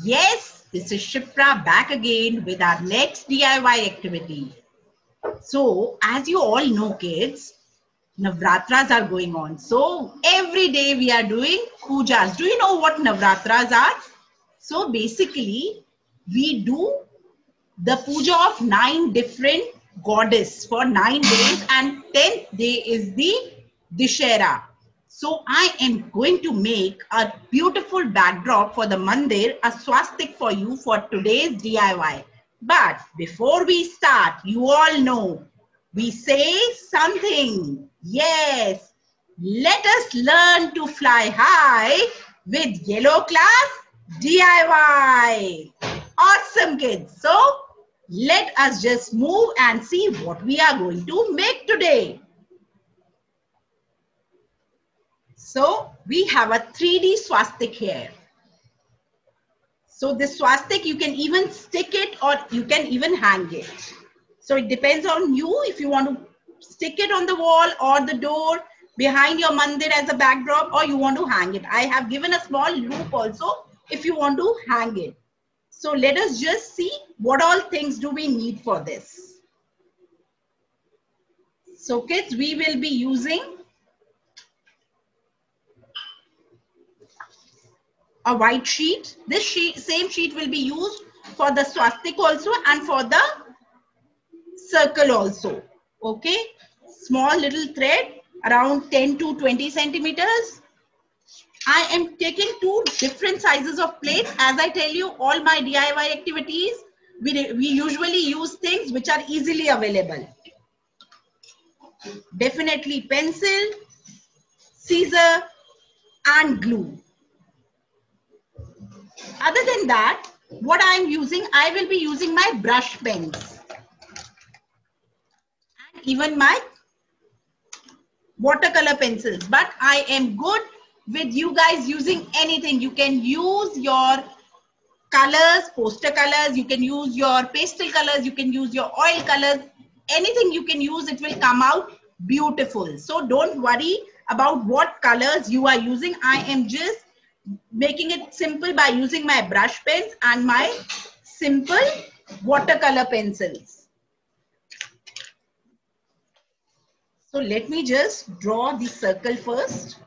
Yes, this is Shipra back again with our next DIY activity. So, as you all know, kids, Navratras are going on. So, every day we are doing pujas. Do you know what Navratras are? So, basically, we do the puja of 9 different goddess for 9 days, and 10th day is the Dishera. So I am going to make a beautiful backdrop for the mandir, a swastik for you for today's DIY. But before we start, you all know, we say something. Yes, let us learn to fly high with Yellow Class DIY. Awesome, kids. So let us just move and see what we are going to make today. So we have a 3D swastik here. So this swastik, you can even stick it or you can even hang it. So it depends on you if you want to stick it on the wall or the door behind your mandir as a backdrop, or you want to hang it. I have given a small loop also if you want to hang it. So let us just see what all things do we need for this. So kids, we will be using a white sheet. This same sheet will be used for the swastik also and for the circle also. Okay, small little thread around 10 to 20 centimeters. I am taking 2 different sizes of plates. As I tell you, all my DIY activities, we usually use things which are easily available. Definitely pencil, scissor and glue. Other than that, what I am using, I will be using my brush pens and even my watercolor pencils. But I am good with you guys using anything. You can use your colors, poster colors, you can use your pastel colors, you can use your oil colors, anything you can use, it will come out beautiful. So don't worry about what colors you are using. I am just making it simple by using my brush pens and my simple watercolor pencils. So let me just draw the circle first.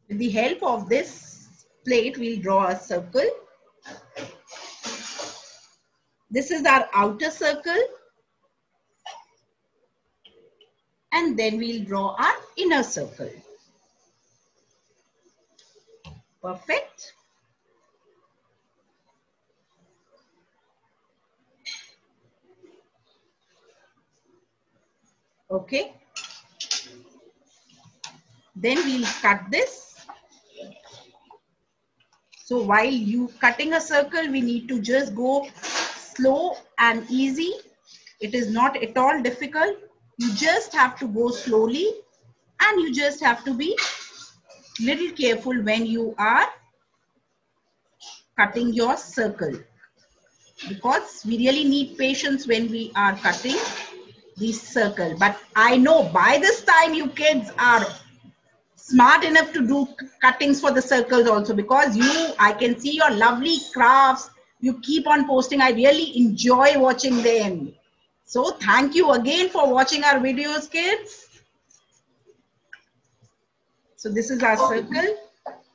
With the help of this plate, we'll draw a circle. This is our outer circle. And then we'll draw our inner circle. Perfect. Okay. Then we'll cut this. So while you cutting a circle, we need to just go slow and easy. It is not at all difficult. You just have to go slowly and you just have to be little careful when you are cutting your circle, because we really need patience when we are cutting the circle. But I know by this time you kids are smart enough to do cuttings for the circles also, because I can see your lovely crafts. You keep on posting. I really enjoy watching them. So thank you again for watching our videos, kids. So this is our circle.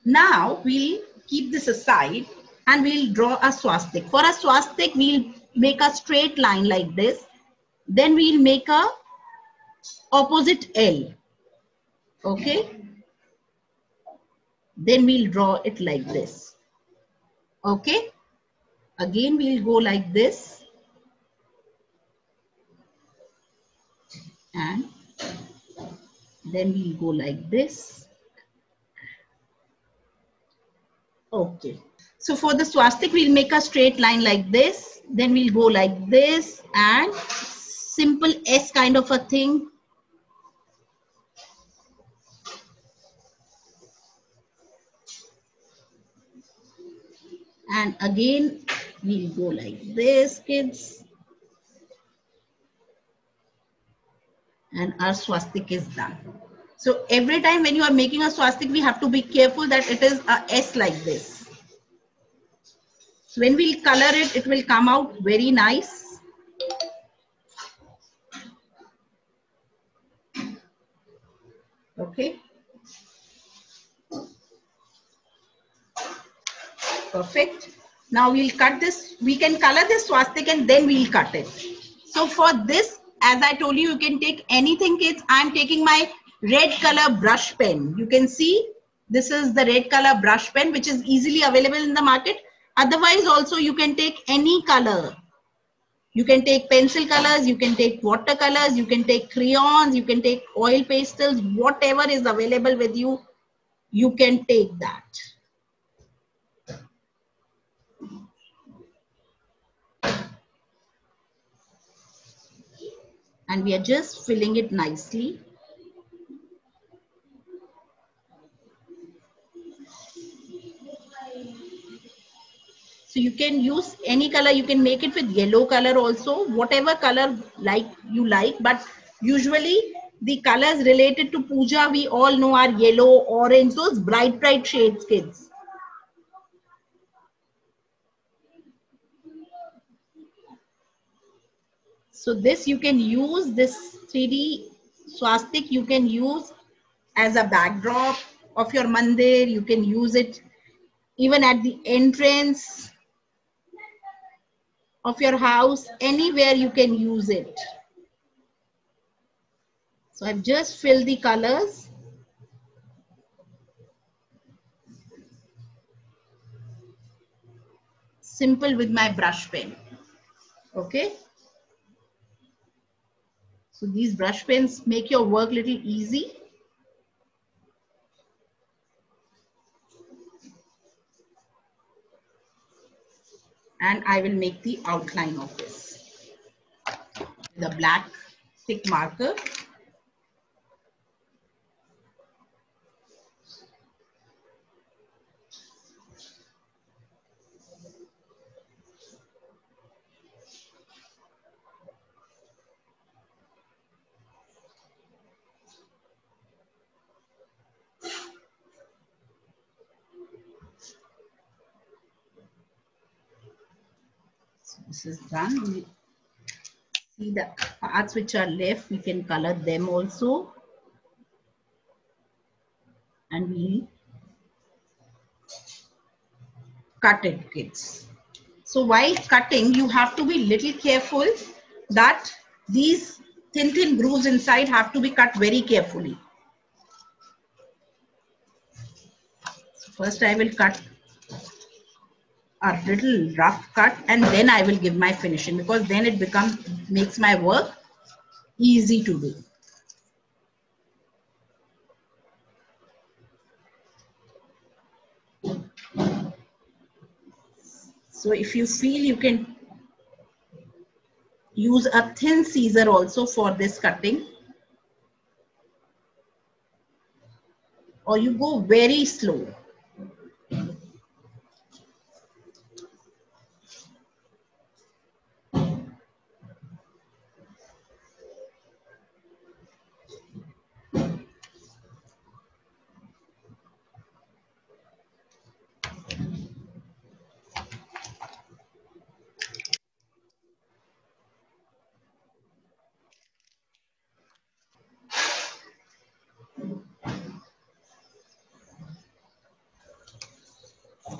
Now we'll keep this aside and we'll draw a swastik. For a swastik, we'll make a straight line like this. Then we'll make a opposite L. Okay. Then we'll draw it like this. Okay. Again, we'll go like this. And then we'll go like this. Okay. So for the swastik, we'll make a straight line like this. Then we'll go like this and simple S kind of a thing. And again, we'll go like this, kids. And our swastik is done. So every time when you are making a swastika, we have to be careful that it is a S like this. So when we'll color it, it will come out very nice. Okay. Perfect. Now we'll cut this. We can color this swastika and then we'll cut it. So for this, as I told you, you can take anything, kids. I'm taking my red color brush pen. You can see this is the red color brush pen, which is easily available in the market. Otherwise, also you can take any color. You can take pencil colors, you can take watercolors, you can take crayons, you can take oil pastels, whatever is available with you, you can take that. And we are just filling it nicely. So you can use any color, you can make it with yellow color also, whatever color you like, but usually the colors related to puja we all know are yellow, orange, those bright shades, kids. So this you can use, this 3D swastika you can use as a backdrop of your mandir. You can use it even at the entrance of your house, anywhere you can use it. So I've just filled the colors. Simple with my brush pen. Okay. So these brush pens make your work little easy. And I will make the outline of this. The black thick marker. So this is done. We see the parts which are left, we can color them also. And we cut it, kids. So while cutting, you have to be little careful that these thin grooves inside have to be cut very carefully. So first I will cut a little rough cut and then I will give my finishing, because then it makes my work easy to do. So if you feel, you can use a thin scissor also for this cutting, or you go very slow.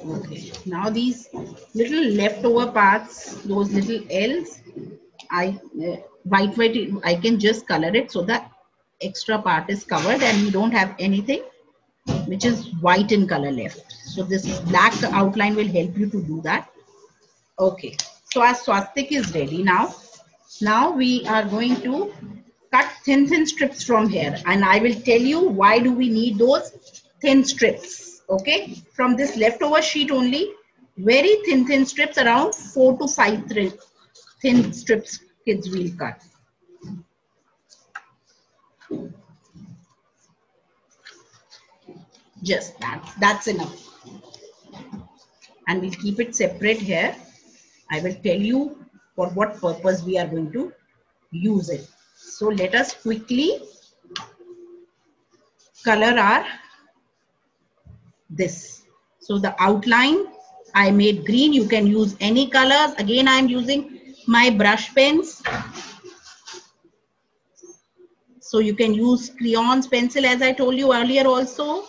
Okay, now these little leftover parts, those little L's, white, I can just color it so that extra part is covered and we don't have anything which is white in color left. So this black outline will help you to do that. Okay, so our swastika is ready now. Now we are going to cut thin strips from here, and I will tell you why do we need those thin strips. Okay, from this leftover sheet only, very thin strips, around 4 to 5 thin strips kids will cut. Just that's enough. And we'll keep it separate here. I will tell you for what purpose we are going to use it. So let us quickly color are this. So the outline I made green. You can use any colors. Again, I am using my brush pens. So you can use crayons, pencil, as I told you earlier also.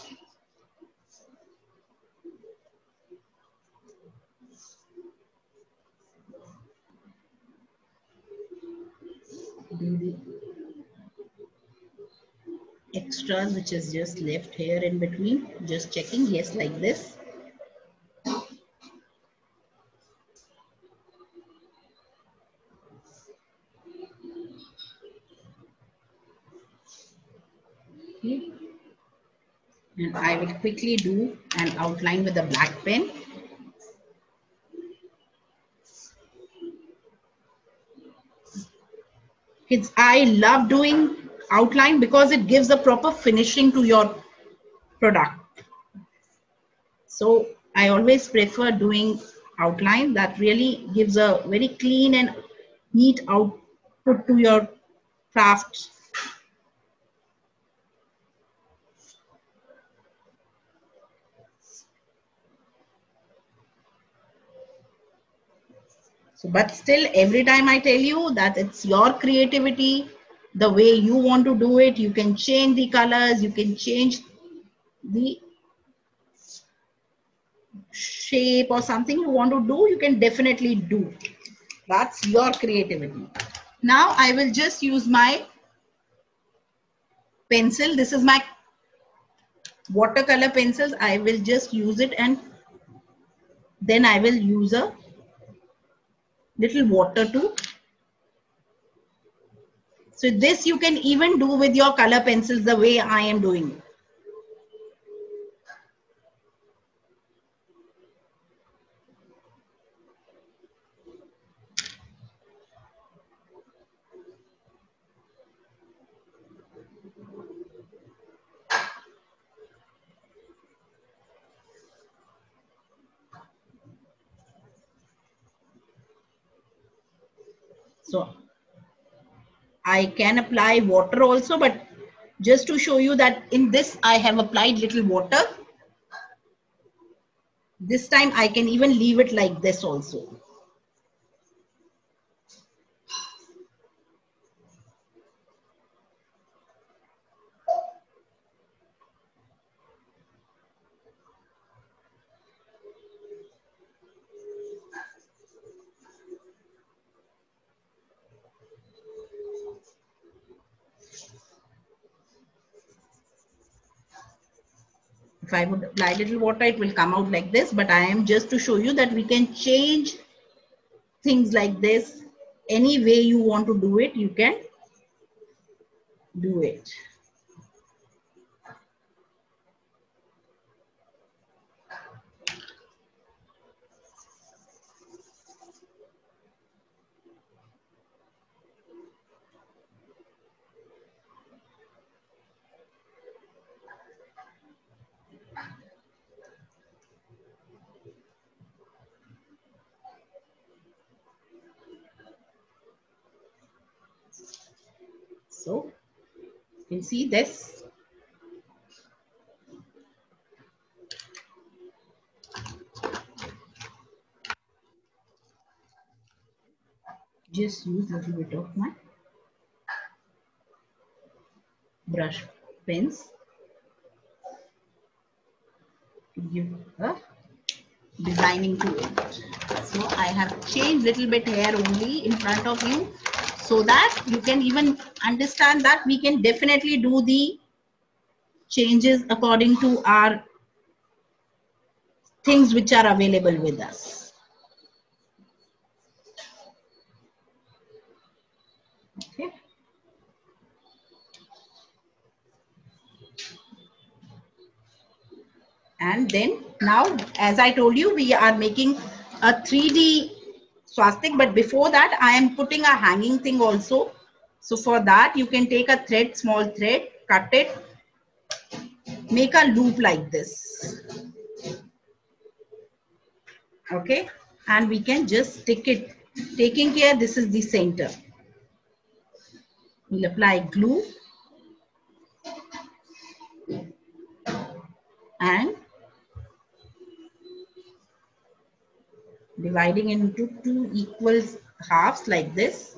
Extras which is just left here in between, just checking, yes, like this. Okay. And I will quickly do an outline with a black pen. Kids, I love doing outline because it gives a proper finishing to your product. So I always prefer doing outline. That really gives a very clean and neat output to your craft. So, but still, every time I tell you that it's your creativity, the way you want to do it, you can change the colors, you can change the shape or something you want to do, you can definitely do. That's your creativity. Now I will just use my pencil. This is my watercolor pencils. I will just use it and then I will use a little water too. So this you can even do with your color pencils the way I am doing. So I can apply water also, but just to show you that in this I have applied little water. This time I can even leave it like this also. If I would apply little water, it will come out like this, but I am just to show you that we can change things like this. Any way you want to do it, you can do it. So you can see this. Just use a little bit of my brush pens to give a designing to it. So I have changed little bit here only in front of you so that you can even understand that we can definitely do the changes according to our things which are available with us. Okay. And then now, as I told you, we are making a 3D swastik, but before that I am putting a hanging thing also. So for that you can take a thread, small thread, cut it, make a loop like this. Okay, and we can just stick it, taking care this is the center. We'll apply glue. dividing into 2 equal halves like this.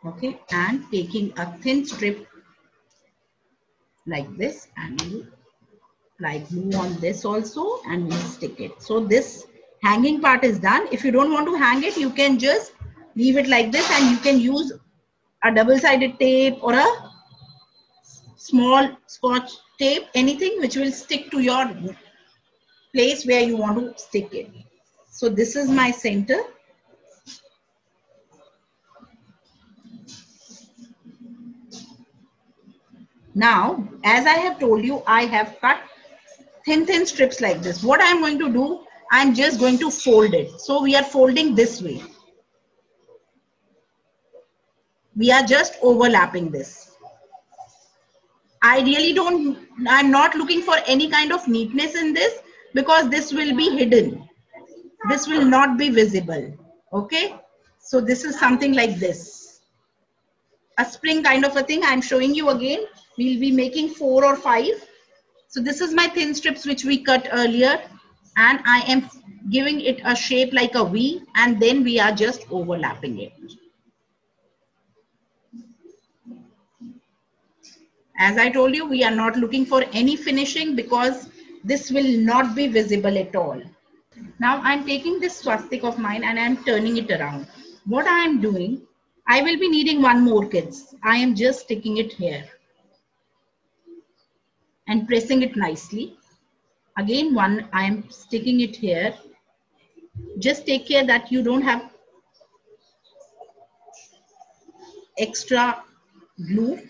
Okay, and taking a thin strip like this, and we'll apply glue on this also, and we'll stick it. So this hanging part is done. If you don't want to hang it, you can just leave it like this, and you can use a double-sided tape or a small scotch tape, anything which will stick to your place where you want to stick it. So this is my center. Now, as I have told you, I have cut thin strips like this. What I'm going to do, I'm just going to fold it. So we are folding this way. We are just overlapping this. I'm not looking for any kind of neatness in this, because this will be hidden. This will not be visible. Okay. So this is something like this. A spring kind of a thing. I'm showing you again. We'll be making 4 or 5. So this is my thin strips which we cut earlier, and I am giving it a shape like a V, and then we are just overlapping it. As I told you, we are not looking for any finishing, because this will not be visible at all. Now I'm taking this swastika of mine and I'm turning it around. What I am doing, I will be needing one more, kids. I am just sticking it here and pressing it nicely. Again, one, I am sticking it here. Just take care that you don't have extra glue.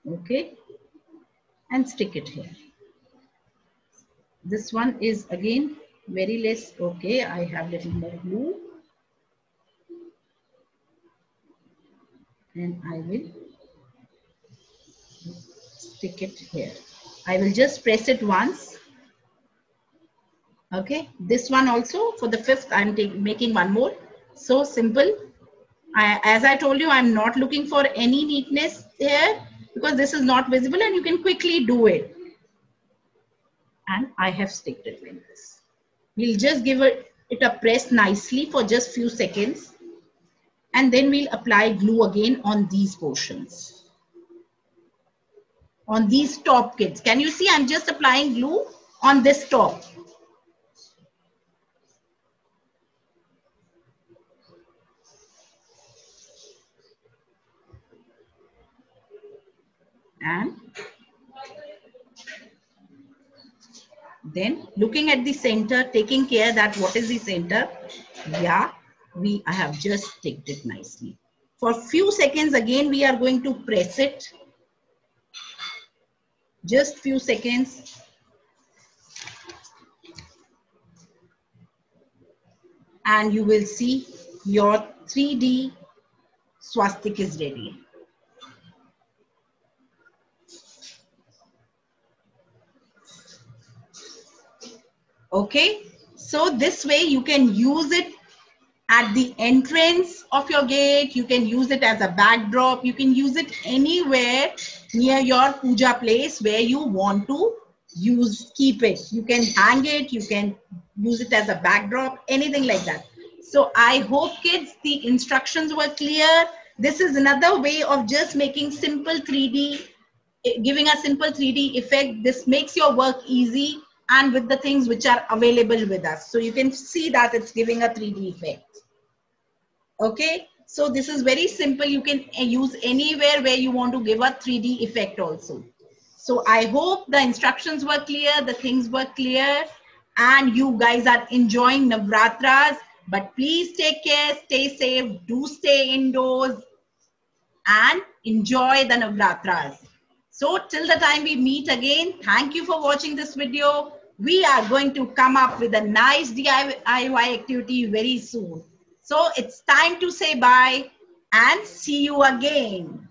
Okay, and stick it here. This one is again very less. Okay, I have little more glue, and I will stick it here. I will just press it once. Okay, this one also, for the 5th, I'm making one more. So simple. As I told you, I'm not looking for any neatness here, because this is not visible and you can quickly do it. And I have sticked it like this. We'll just give it a press nicely for just few seconds, and then we'll apply glue again on these portions. On these top, kids. Can you see I'm just applying glue on this top? And then looking at the center, taking care that what is the center. Yeah, I have just sticked it nicely. For a few seconds again, we are going to press it. Just few seconds. And you will see your 3D swastika is ready. Okay, so this way you can use it at the entrance of your gate. You can use it as a backdrop. You can use it anywhere near your puja place where you want to keep it. You can hang it, you can use it as a backdrop, anything like that. So I hope, kids, the instructions were clear. This is another way of just making simple 3D, giving a simple 3D effect. This makes your work easy, and with the things which are available with us. So you can see that it's giving a 3D effect. Okay, so this is very simple. You can use anywhere where you want to give a 3D effect also. So I hope the instructions were clear, the things were clear, and you guys are enjoying Navratras. But please take care, stay safe, do stay indoors, and enjoy the Navratras. So till the time we meet again, thank you for watching this video. We are going to come up with a nice DIY activity very soon. So it's time to say bye and see you again.